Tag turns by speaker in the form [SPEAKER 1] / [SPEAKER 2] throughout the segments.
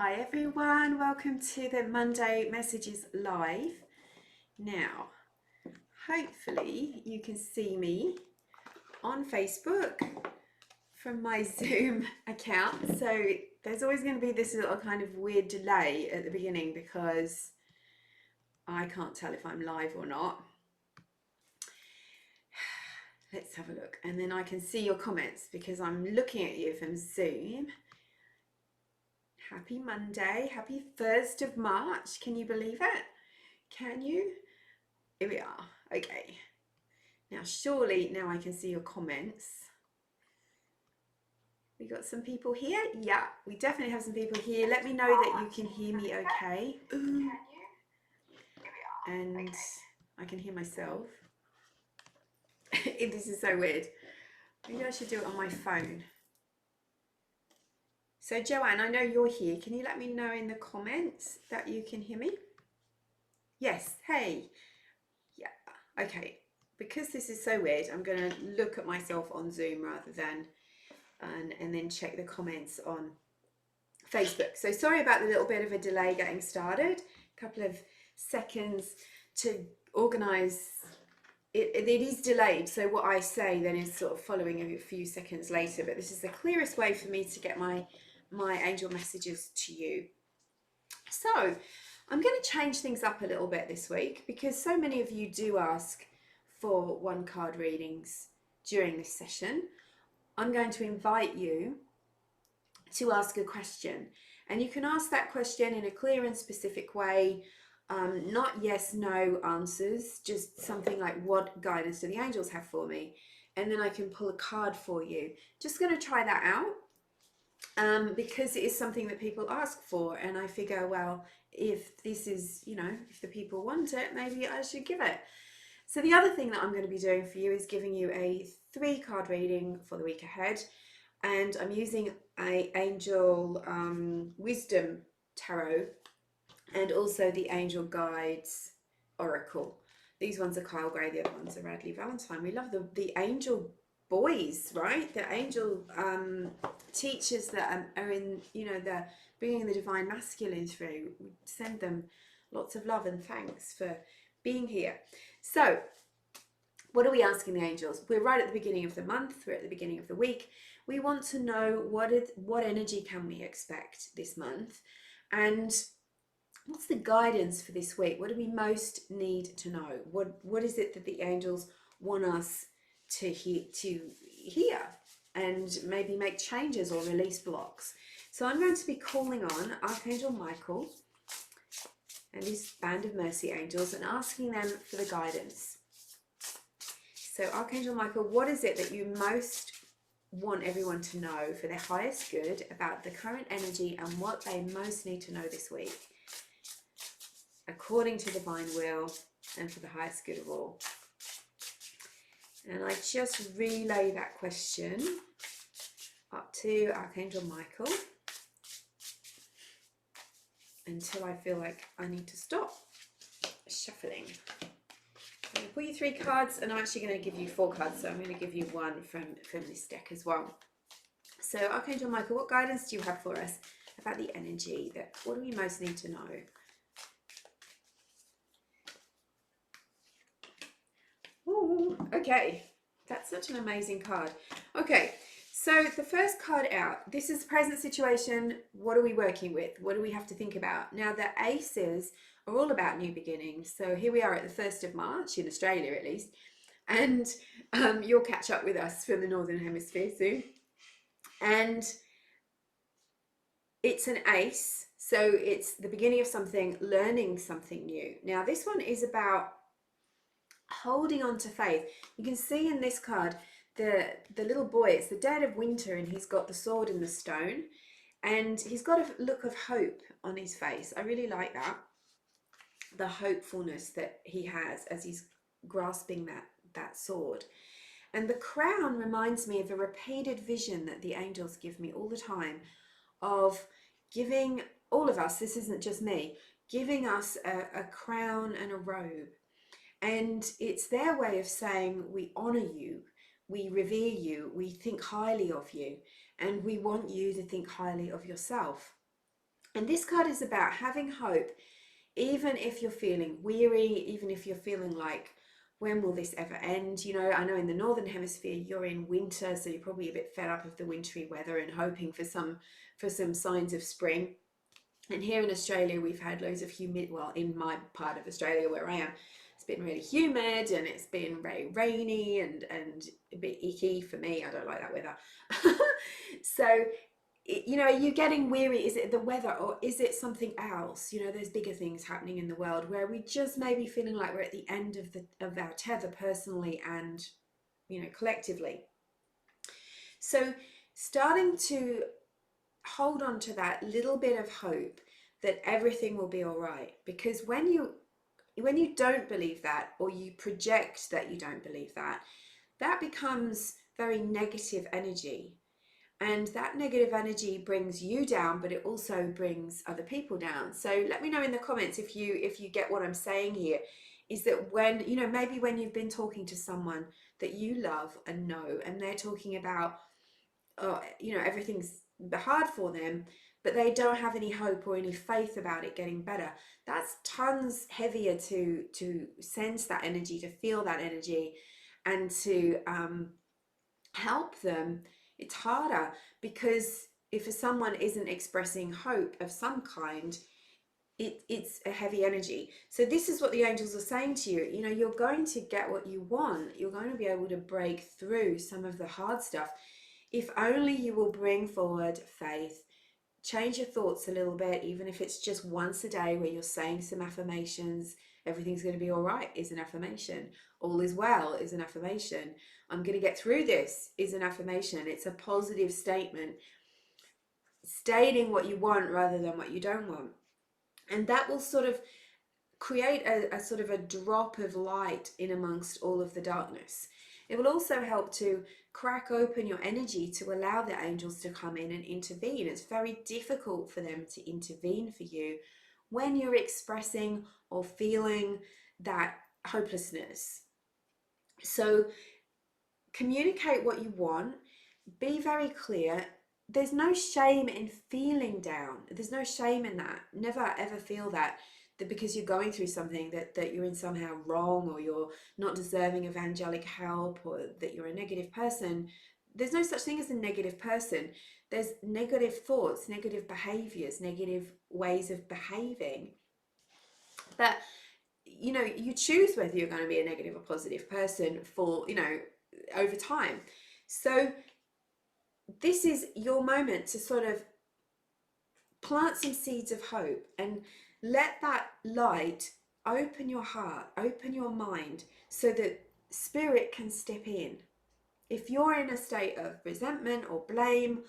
[SPEAKER 1] Hi everyone, welcome to the Monday Messages Live. Now, hopefully you can see me on Facebook from my Zoom account. So there's always going to be this little kind of weird delay at the beginning because I can't tell if I'm live or not. Let's have a look. And then I can see your comments because I'm looking at you from Zoom. Happy Monday, happy 1st of March. Can you believe it? Can you? Here we are. Okay. Now, surely now I can see your comments. We got some people here? Yeah, we definitely have some people here. Let me know that you can hear me okay. Ooh. And I can hear myself. This is so weird. Maybe I should do it on my phone. So Joanne, I know you're here. Can you let me know in the comments that you can hear me? Yes, hey. Yeah, okay. Because this is so weird, I'm going to look at myself on Zoom rather than, and then check the comments on Facebook. So sorry about the little bit of a delay getting started. A couple of seconds to organise. It is delayed, so what I say then is sort of following a few seconds later, but this is the clearest way for me to get my angel messages to you. So I'm going to change things up a little bit this week because so many of you do ask for one card readings during this session. I'm going to invite you to ask a question, and you can ask that question in a clear and specific way. Not yes, no answers, just something like, what guidance do the angels have for me? And then I can pull a card for you. Just going to try that out because it is something that people ask for, and I figure, well, if this is, if the people want it, maybe I should give it. So the other thing that I'm going to be doing for you is giving you a 3-card reading for the week ahead, and I'm using a Angel Wisdom Tarot and also the Angel Guides Oracle. These ones are Kyle Gray, the other ones are Radley Valentine. We love the angel boys, right? The angel teachers that are in, they're bringing the divine masculine through. We send them lots of love and thanks for being here. So what are we asking the angels? We're right at the beginning of the month. We're at the beginning of the week. We want to know what energy can we expect this month, and what's the guidance for this week? What do we most need to know? What is it that the angels want us to hear and maybe make changes or release blocks? So I'm going to be calling on Archangel Michael and his band of mercy angels and asking them for the guidance. So Archangel Michael, what is it that you most want everyone to know for their highest good about the current energy and what they most need to know this week, according to divine will and for the highest good of all? And I just relay that question up to Archangel Michael until I feel like I need to stop shuffling. I'm going to pull you 3 cards, and I'm actually going to give you 4 cards, so I'm going to give you one from this deck as well. So Archangel Michael, what guidance do you have for us about the energy? What do we most need to know? Ooh, okay, that's such an amazing card. Okay, so the first card out, this is present situation. What are we working with? What do we have to think about? Now, the aces are all about new beginnings. So here we are at the 1st of March, in Australia at least, and you'll catch up with us from the Northern Hemisphere soon. And it's an ace, so it's the beginning of something, learning something new. Now, this one is about holding on to faith. You can see in this card the little boy, it's the dead of winter, and he's got the sword and the stone, and he's got a look of hope on his face. I really like that, the hopefulness that he has as he's grasping that sword. And the crown reminds me of a repeated vision that the angels give me all the time, of giving all of us, this isn't just me, giving us a crown and a robe. And it's their way of saying, we honor you, we revere you, we think highly of you, and we want you to think highly of yourself. And this card is about having hope, even if you're feeling weary, even if you're feeling like, when will this ever end? You know, I know in the Northern Hemisphere, you're in winter, so you're probably a bit fed up of the wintry weather and hoping for some signs of spring. And here in Australia, we've had loads of humid, well, in my part of Australia where I am, it's been really humid and it's been very rainy and a bit icky for me. I don't like that weather. So, you know, are you getting weary? Is it the weather or is it something else? You know, there's bigger things happening in the world where we just may be feeling like we're at the end of our tether personally and, you know, collectively. So starting to hold on to that little bit of hope that everything will be all right, because when you don't believe that, or you project that you don't believe that, that becomes very negative energy, and that negative energy brings you down, but it also brings other people down. So let me know in the comments if you get what I'm saying here, is that when, you know, maybe when you've been talking to someone that you love and know, and they're talking about, you know, everything's hard for them, but they don't have any hope or any faith about it getting better. That's tons heavier to sense that energy, to feel that energy, and to help them. It's harder because if someone isn't expressing hope of some kind, it's a heavy energy. So this is what the angels are saying to you. You know, you're going to get what you want. You're going to be able to break through some of the hard stuff if only you will bring forward faith. Change your thoughts a little bit, even if it's just once a day where you're saying some affirmations. Everything's going to be all right is an affirmation. All is well is an affirmation. I'm going to get through this is an affirmation. It's a positive statement, stating what you want rather than what you don't want. And that will sort of create a sort of a drop of light in amongst all of the darkness. It will also help to crack open your energy to allow the angels to come in and intervene. It's very difficult for them to intervene for you when you're expressing or feeling that hopelessness. So communicate what you want, be very clear. There's no shame in feeling down. There's no shame in that. Never ever feel that because you're going through something that you're in somehow wrong, or you're not deserving of angelic help, or that you're a negative person. There's no such thing as a negative person. There's negative thoughts, negative behaviors, negative ways of behaving. But you know, you choose whether you're going to be a negative or positive person for, you know, over time. So this is your moment to sort of plant some seeds of hope and let that light open your heart, open your mind, so that spirit can step in. If you're in a state of resentment or blame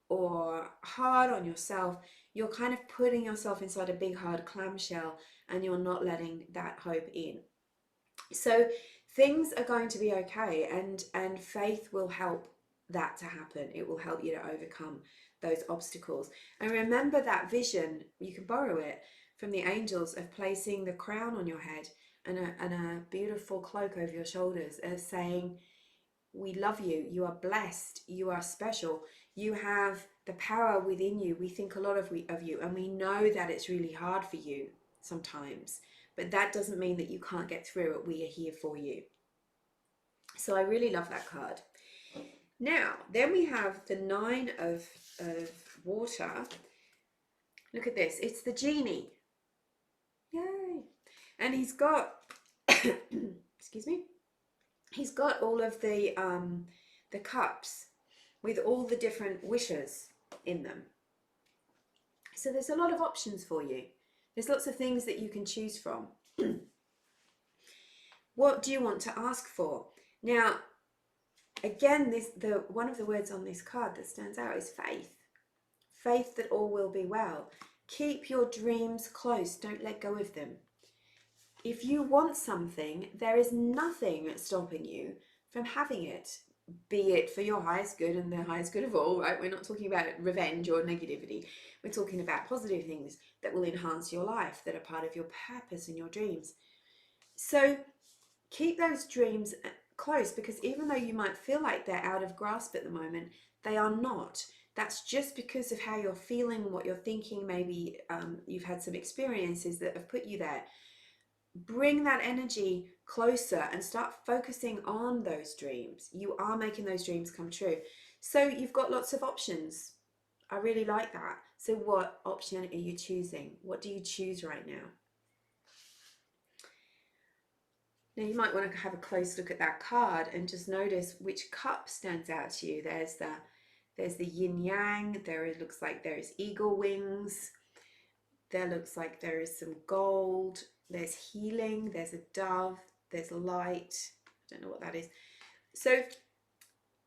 [SPEAKER 1] or hard on yourself, you're kind of putting yourself inside a big hard clamshell and you're not letting that hope in. So things are going to be okay, and faith will help that to happen. It will help you to overcome those obstacles. And remember that vision, you can borrow it from the angels, of placing the crown on your head and a beautiful cloak over your shoulders, as saying, we love you, you are blessed, you are special, you have the power within you. We think a lot of you, and we know that it's really hard for you sometimes, but that doesn't mean that you can't get through it. We are here for you. So I really love that card. Now, then we have the Nine of Water. Look at this. It's the genie. Yay. And he's got, excuse me, he's got all of the cups with all the different wishes in them. So there's a lot of options for you. There's lots of things that you can choose from. What do you want to ask for? Now, again, one of the words on this card that stands out is faith. Faith that all will be well. Keep your dreams close. Don't let go of them. If you want something, there is nothing stopping you from having it, be it for your highest good and the highest good of all, right? We're not talking about revenge or negativity. We're talking about positive things that will enhance your life, that are part of your purpose and your dreams. So keep those dreams close, because even though you might feel like they're out of grasp at the moment, they are not. That's just because of how you're feeling, what you're thinking. Maybe you've had some experiences that have put you there. Bring that energy closer and start focusing on those dreams. You are making those dreams come true. So you've got lots of options. I really like that. So what option are you choosing? What do you choose right now? Now you might want to have a close look at that card and just notice which cup stands out to you. There's the yin yang. There it looks like there is eagle wings. There looks like there is some gold. There's healing. There's a dove. There's light. I don't know what that is. So,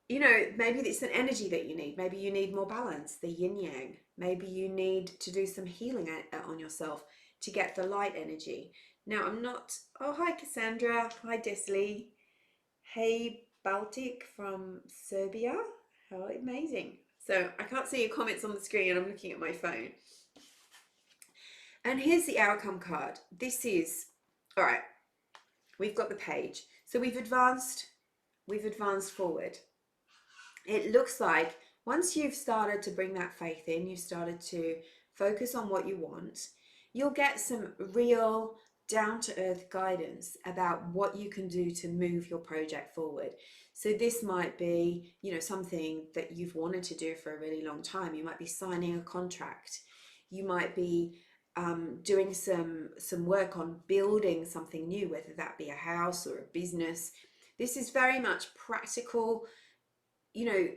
[SPEAKER 1] you know, maybe it's an energy that you need. Maybe you need more balance, the yin yang. Maybe you need to do some healing on yourself to get the light energy. Now, I'm not... Oh, hi, Cassandra. Hi, Desley. Hey, Baltic from Serbia. How amazing. So I can't see your comments on the screen. I'm looking at my phone. And here's the outcome card. This is, all right, we've got the page. So we've advanced forward. It looks like once you've started to bring that faith in, you've started to focus on what you want, you'll get some real down-to-earth guidance about what you can do to move your project forward. So this might be, you know, something that you've wanted to do for a really long time. You might be signing a contract. You might be doing some work on building something new, whether that be a house or a business. This is very much practical. You know,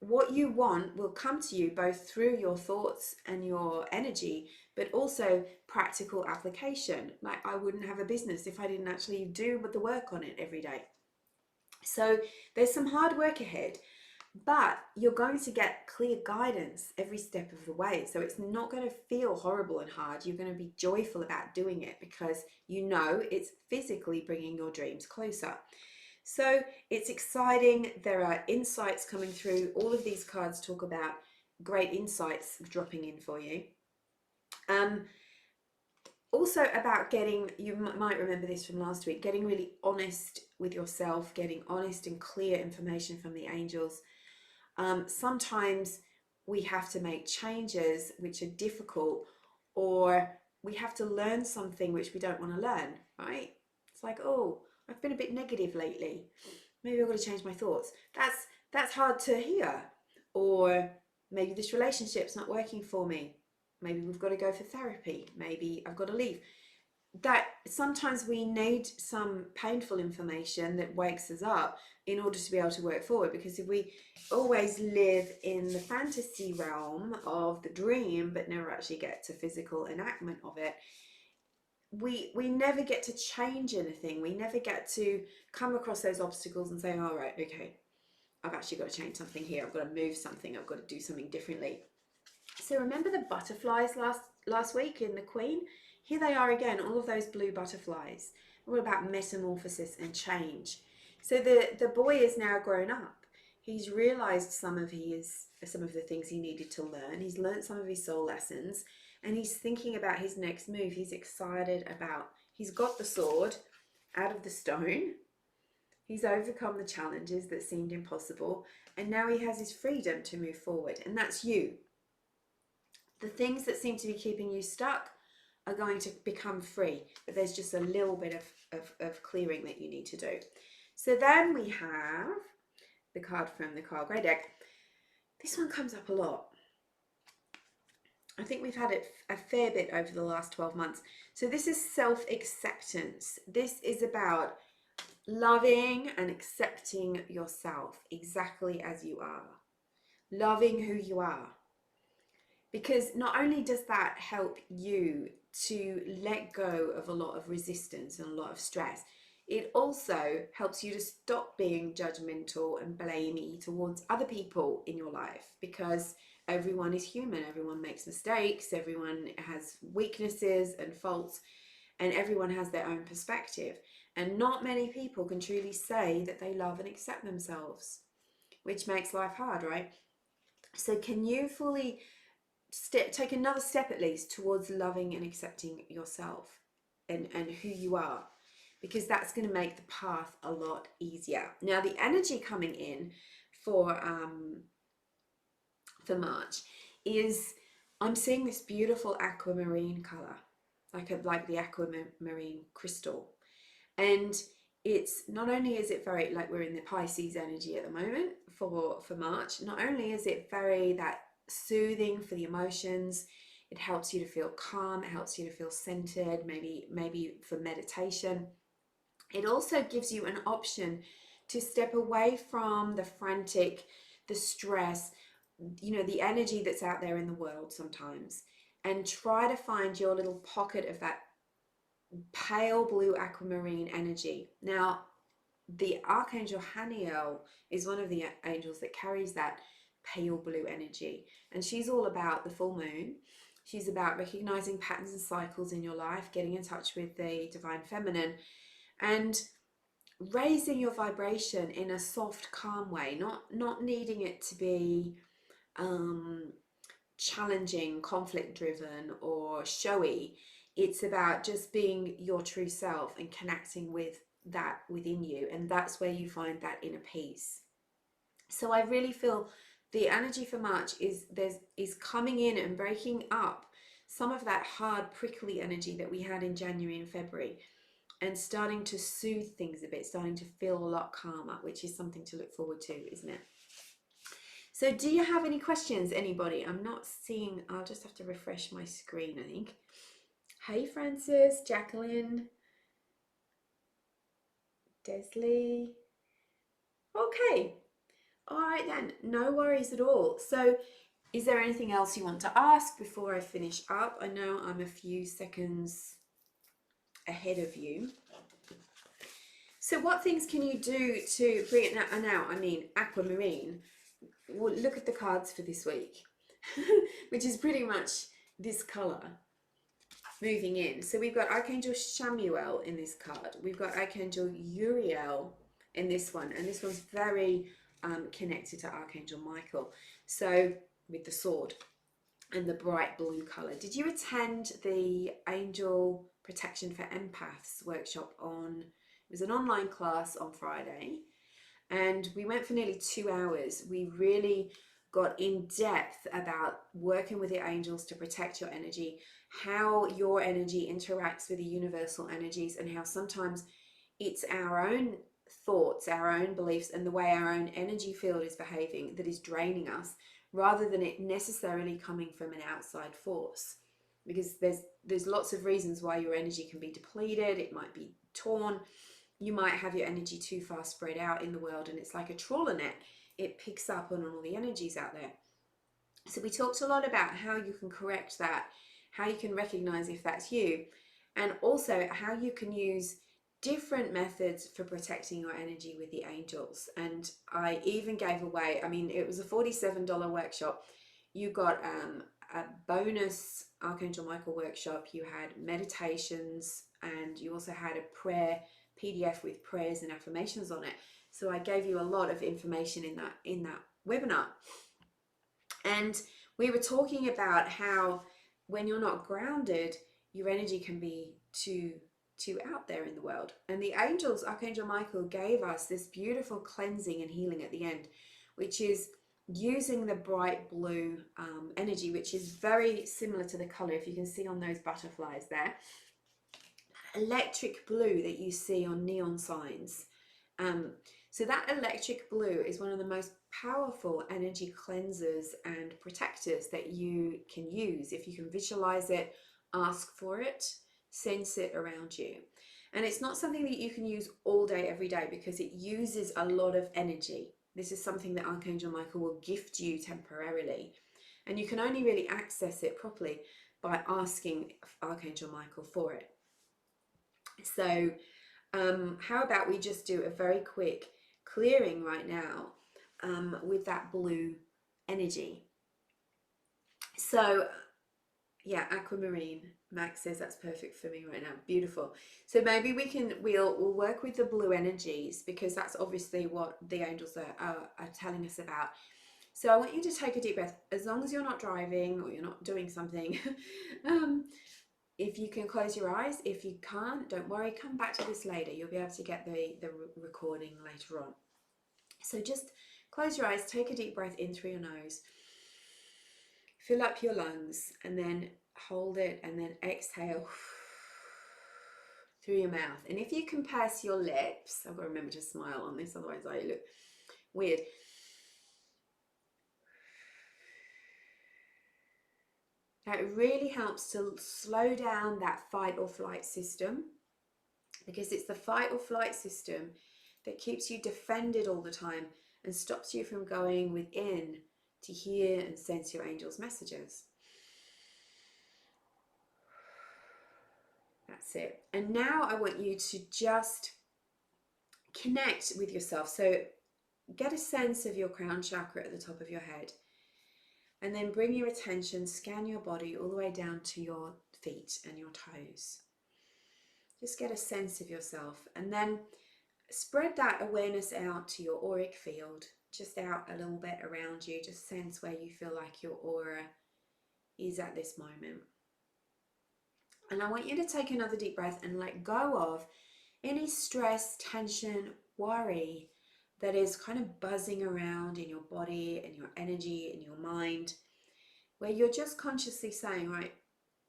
[SPEAKER 1] what you want will come to you both through your thoughts and your energy, but also practical application. Like, I wouldn't have a business if I didn't actually do the work on it every day. So there's some hard work ahead, but you're going to get clear guidance every step of the way. So it's not going to feel horrible and hard. You're going to be joyful about doing it because you know it's physically bringing your dreams closer. So it's exciting. There are insights coming through. All of these cards talk about great insights dropping in for you. Also about getting, you might remember this from last week, getting really honest with yourself, getting honest and clear information from the angels. Sometimes we have to make changes which are difficult, or we have to learn something which we don't want to learn, right? It's like, oh, I've been a bit negative lately. Maybe I've got to change my thoughts. That's hard to hear. Or maybe this relationship's not working for me. Maybe we've got to go for therapy. Maybe I've got to leave. That sometimes we need some painful information that wakes us up in order to be able to work forward. Because if we always live in the fantasy realm of the dream but never actually get to physical enactment of it, we never get to change anything. We never get to come across those obstacles and say, all right, okay, I've actually got to change something here. I've got to move something. I've got to do something differently. So remember the butterflies last week in the Queen? Here they are again, all of those blue butterflies. All about metamorphosis and change. So the boy is now grown up. He's realized some of the things he needed to learn. He's learned some of his soul lessons, and he's thinking about his next move. He's excited about, he's got the sword out of the stone. He's overcome the challenges that seemed impossible, and now he has his freedom to move forward. And that's you. The things that seem to be keeping you stuck are going to become free, but there's just a little bit of clearing that you need to do. So then we have the card from the Carl Grey deck. This one comes up a lot. I think we've had it a fair bit over the last 12 months. So this is self-acceptance. This is about loving and accepting yourself exactly as you are. Loving who you are. Because not only does that help you to let go of a lot of resistance and a lot of stress, it also helps you to stop being judgmental and blamey towards other people in your life, because everyone is human, everyone makes mistakes, everyone has weaknesses and faults, and everyone has their own perspective. And not many people can truly say that they love and accept themselves, which makes life hard, right? So can you fully take another step at least towards loving and accepting yourself and who you are, because that's going to make the path a lot easier. Now the energy coming in for for March is I'm seeing this beautiful aquamarine color, like the aquamarine crystal. And it's not only is it very, like, we're in the Pisces energy at the moment for March, not only is it very that soothing for the emotions, it helps you to feel calm, it helps you to feel centered, maybe for meditation. It also gives you an option to step away from the frantic, the stress, the energy that's out there in the world sometimes, and try to find your little pocket of that pale blue aquamarine energy. Now, the Archangel Haniel is one of the angels that carries that pale blue energy, and she's all about the full moon. She's about recognizing patterns and cycles in your life, getting in touch with the divine feminine, and raising your vibration in a soft, calm way, not needing it to be challenging, conflict driven, or showy. It's about just being your true self and connecting with that within you, and that's where you find that inner peace. So I really feel the energy for March is coming in and breaking up some of that hard, prickly energy that we had in January and February, and starting to soothe things a bit, starting to feel a lot calmer, which is something to look forward to, isn't it? So do you have any questions, anybody? I'm not seeing, I'll just have to refresh my screen, I think. Hey, Francis, Jacqueline, Desley. Okay, all right then, no worries at all. So is there anything else you want to ask before I finish up? I know I'm a few seconds ahead of you. So what things can you do to bring it now? I mean, aquamarine. Well, look at the cards for this week, which is pretty much this color moving in. So we've got Archangel Shamuel in this card. We've got Archangel Uriel in this one, and this one's very connected to Archangel Michael. So with the sword and the bright blue color. Did you attend the Angel Protection for Empaths workshop it was an online class on Friday, and we went for nearly 2 hours. We really got in depth about working with the angels to protect your energy, how your energy interacts with the universal energies, and how sometimes it's our own thoughts, our own beliefs, and the way our own energy field is behaving that is draining us, rather than it necessarily coming from an outside force. Because there's lots of reasons why your energy can be depleted. It might be torn. You might have your energy too far spread out in the world, and it's like a trawler net. It picks up on all the energies out there. So we talked a lot about how you can correct that, how you can recognize if that's you, and also how you can use different methods for protecting your energy with the angels. And I even gave away, I mean, it was a $47 workshop. You got a bonus Archangel Michael workshop. You had meditations, and you also had a prayer PDF with prayers and affirmations on it. So I gave you a lot of information in that webinar. And we were talking about how when you're not grounded, your energy can be too out there in the world. And the angels, Archangel Michael, gave us this beautiful cleansing and healing at the end, which is using the bright blue energy, which is very similar to the color, if you can see on those butterflies there, electric blue that you see on neon signs. So that electric blue is one of the most powerful energy cleansers and protectors that you can use. If you can visualize it, ask for it, sense it around you. And it's not something that you can use all day, every day, because it uses a lot of energy. This is something that Archangel Michael will gift you temporarily. And you can only really access it properly by asking Archangel Michael for it. So how about we just do a very quick clearing right now with that blue energy. So yeah, aquamarine. Max says that's perfect for me right now. Beautiful. So maybe we'll work with the blue energies, because that's obviously what the angels are telling us about. So I want you to take a deep breath, as long as you're not driving or you're not doing something. If you can close your eyes. If you can't, don't worry, come back to this later. You'll be able to get the recording later on. So just close your eyes, take a deep breath in through your nose, Fill up your lungs and then hold it and then exhale through your mouth. And if you can purse your lips, I've got to remember to smile on this, otherwise I look weird. Now it really helps to slow down that fight or flight system, because it's the fight or flight system that keeps you defended all the time and stops you from going within to hear and sense your angels' messages. That's it. And now I want you to just connect with yourself. So get a sense of your crown chakra at the top of your head, and then bring your attention, scan your body all the way down to your feet and your toes. Just get a sense of yourself, and then spread that awareness out to your auric field, just out a little bit around you. Just sense where you feel like your aura is at this moment. And I want you to take another deep breath and let go of any stress, tension, worry that is kind of buzzing around in your body and your energy and your mind, where you're just consciously saying, right,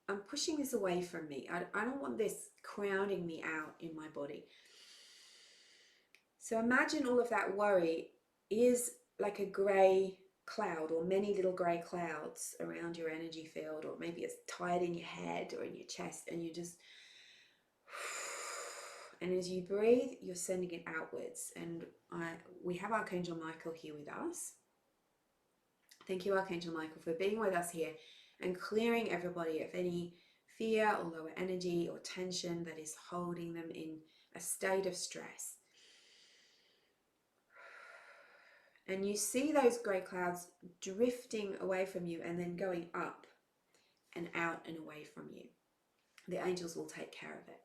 [SPEAKER 1] I'm pushing this away from me. I don't want this crowding me out in my body. So imagine all of that worry is like a grey cloud, or many little grey clouds around your energy field, or maybe it's tied in your head or in your chest, and you just, and as you breathe, you're sending it outwards. And we have Archangel Michael here with us. Thank you, Archangel Michael, for being with us here and clearing everybody of any fear or lower energy or tension that is holding them in a state of stress. And you see those grey clouds drifting away from you and then going up and out and away from you. The angels will take care of it.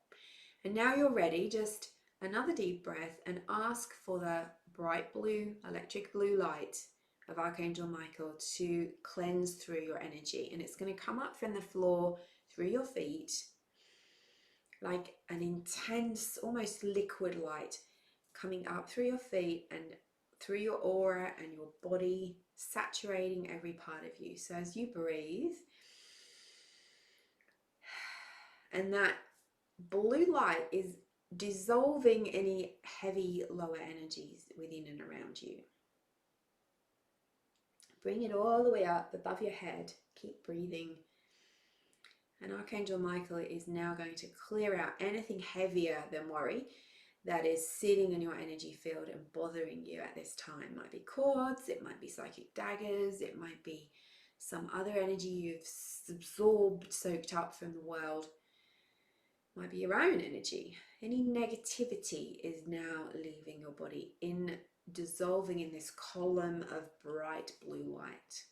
[SPEAKER 1] And now you're ready, just another deep breath, and ask for the bright blue, electric blue light of Archangel Michael to cleanse through your energy. And it's going to come up from the floor through your feet like an intense, almost liquid light coming up through your feet and through your aura and your body, saturating every part of you. So as you breathe, and that blue light is dissolving any heavy lower energies within and around you. Bring it all the way up above your head. Keep breathing. And Archangel Michael is now going to clear out anything heavier than worry that is sitting in your energy field and bothering you at this time. It might be cords, it might be psychic daggers, it might be some other energy you've absorbed, soaked up from the world. It might be your own energy. Any negativity is now leaving your body, dissolving in this column of bright blue light.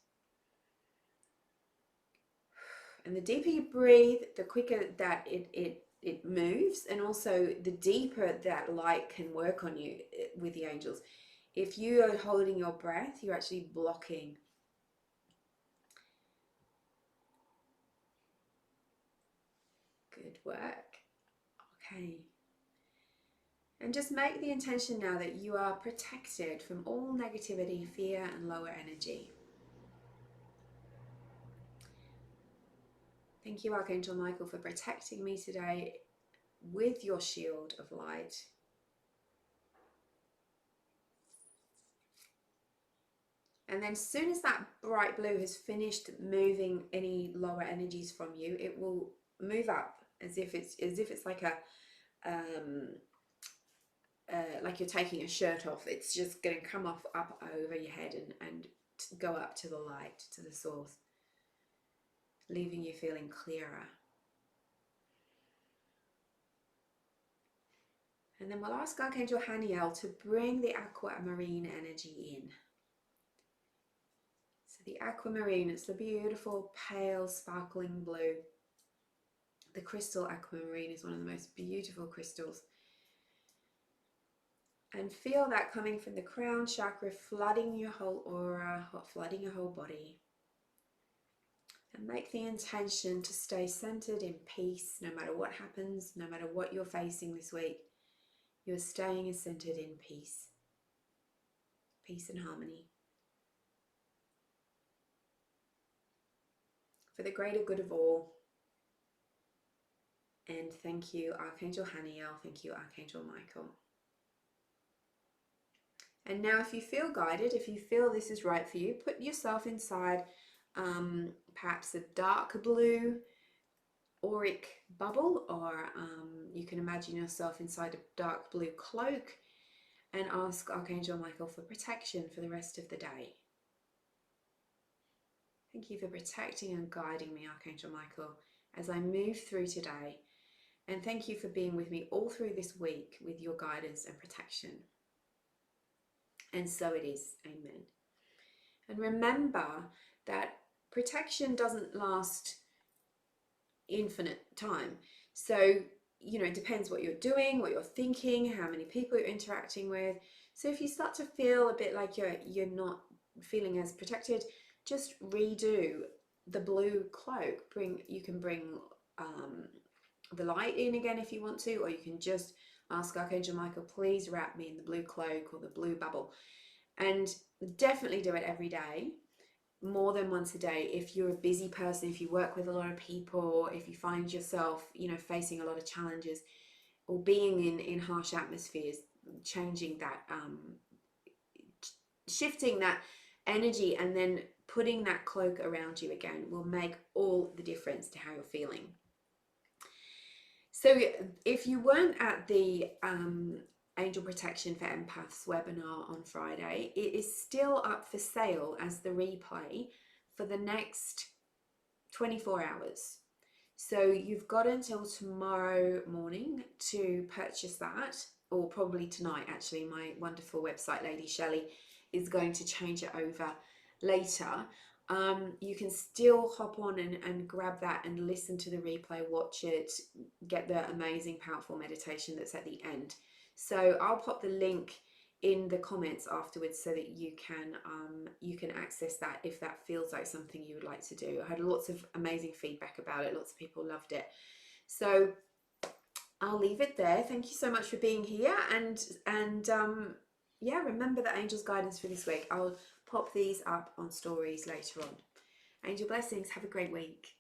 [SPEAKER 1] And the deeper you breathe, the quicker that it moves, and also the deeper that light can work on you with the angels. If you are holding your breath, you're actually blocking. Good work. Okay. And just make the intention now that you are protected from all negativity, fear, and lower energy. Thank you, Archangel Michael, for protecting me today with your shield of light. And then as soon as that bright blue has finished moving any lower energies from you, it will move up as if it's like like you're taking a shirt off. It's just going to come off up over your head and go up to the light, to the source, leaving you feeling clearer. And then we'll ask Archangel Haniel to bring the aquamarine energy in. So the aquamarine, it's the beautiful, pale, sparkling blue. The crystal aquamarine is one of the most beautiful crystals. And feel that coming from the crown chakra, flooding your whole aura, flooding your whole body. And make the intention to stay centered in peace, no matter what happens, no matter what you're facing this week. You're staying centered in peace. Peace and harmony. for the greater good of all. And thank you, Archangel Haniel. Thank you, Archangel Michael. And now if you feel guided, if you feel this is right for you, put yourself inside perhaps a dark blue auric bubble, or you can imagine yourself inside a dark blue cloak, and ask Archangel Michael for protection for the rest of the day. Thank you for protecting and guiding me, Archangel Michael, as I move through today. And thank you for being with me all through this week with your guidance and protection. And so it is. Amen. And remember that protection doesn't last infinite time. So, you know, it depends what you're doing, what you're thinking, how many people you're interacting with. So if you start to feel a bit like you're not feeling as protected, just redo the blue cloak. You can bring the light in again if you want to, or you can just ask Archangel Michael, please wrap me in the blue cloak or the blue bubble. And definitely do it every day, more than once a day. If you're a busy person, if you work with a lot of people, if you find yourself, you know, facing a lot of challenges or being in harsh atmospheres, changing that, shifting that energy and then putting that cloak around you again will make all the difference to how you're feeling. So if you weren't at the Angel Protection for Empaths webinar on Friday, it is still up for sale as the replay for the next 24 hours. So you've got until tomorrow morning to purchase that, or probably tonight actually. My wonderful website Lady Shelley is going to change it over later. You can still hop on and grab that and listen to the replay, watch it, get the amazing powerful meditation that's at the end. So I'll pop the link in the comments afterwards so that you can access that if that feels like something you would like to do. I had lots of amazing feedback about it. Lots of people loved it. So I'll leave it there. Thank you so much for being here, and yeah, remember the angel's guidance for this week. I'll pop these up on stories later on. Angel blessings. Have a great week.